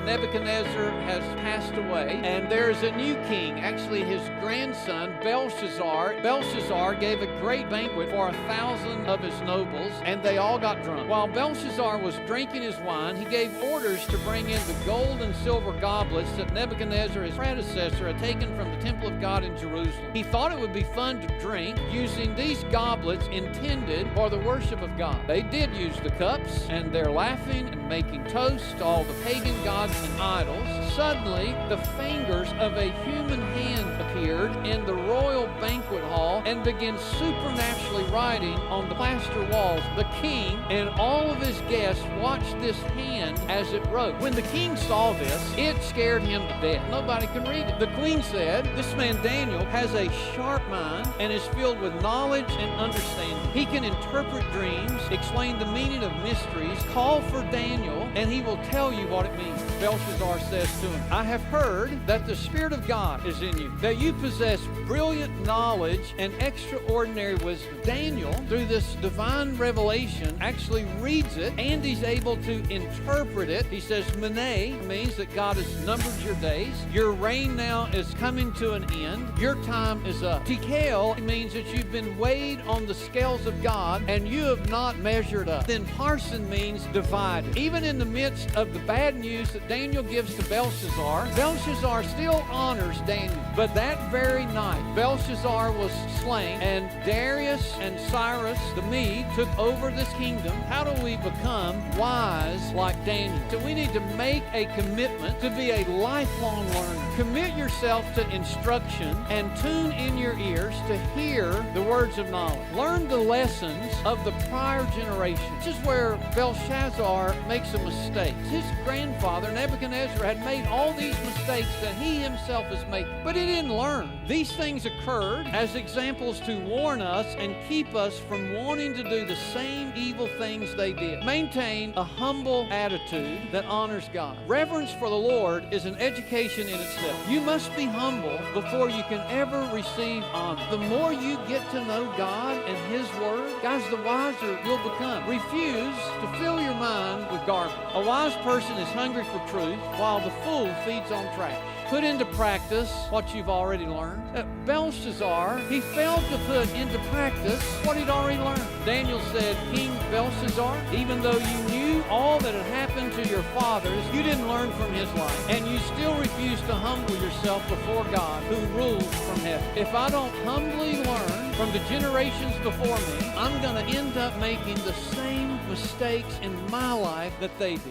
Nebuchadnezzar has passed away, and there is a new king, actually his grandson, Belshazzar. Belshazzar gave a great banquet for 1,000 of his nobles, and they all got drunk. While Belshazzar was drinking his wine, he gave orders to bring in the gold and silver goblets that Nebuchadnezzar, his predecessor, had taken from the temple of God in Jerusalem. He thought it would be fun to drink using these goblets intended for the worship of God. They did use the cups, and they're laughing and making toast to all the pagan gods and idols. Suddenly, the fingers of a human hand appeared in the royal banquet hall and began supernaturally writing on the plaster walls. The king and all of his guests watched this hand as it wrote. When the king saw this, it scared him to death. Nobody can read it. The queen said, "This man Daniel has a sharp mind and is filled with knowledge and understanding. He can interpret dreams, explain the meaning of mysteries. Call for Daniel, and he will tell you what it means." Belshazzar says to him, "I have heard that the Spirit of God is in you, that you possess brilliant knowledge and extraordinary wisdom." Daniel, through this divine revelation, actually reads it, and he's able to interpret it. He says, "Mene" means that God has numbered your days. Your reign now is coming to an end. Your time is up. Tekel means that you've been weighed on the scales of God, and you have not measured up. Then Parson means divided. Even in the midst of the bad news that Daniel gives to Belshazzar, Belshazzar still honors Daniel. But that very night, Belshazzar was slain, and Darius and Cyrus the Mede took over this kingdom. How do we become wise like Daniel? So we need to make a commitment to be a lifelong learner. Commit yourself to instruction and tune in your ears to hear the words of knowledge. Learn the lessons of the prior generation. This is where Belshazzar makes a mistake. His grandfather, Nebuchadnezzar, had made all these mistakes that he himself is making, but he didn't learn. These things occurred as examples to warn us and keep us from wanting to do the same evil things they did. Maintain a humble attitude that honors God. Reverence for the Lord is an education in itself. You must be humble before you can ever receive honor. The more you get to know God and His Word, guys, the wiser you'll become. Refuse to fill your mind with garbage. A wise person is hungry for truth, while the fool feeds on trash. Put into practice what you've already learned. Belshazzar, he failed to put into practice what he'd already learned. Daniel said, "King Belshazzar, even though you knew all that had happened to your fathers, you didn't learn from his life, and you still refuse to humble yourself before God, who rules from heaven. If I don't humbly learn from the generations before me, I'm going to end up making the same mistakes in my life that they did."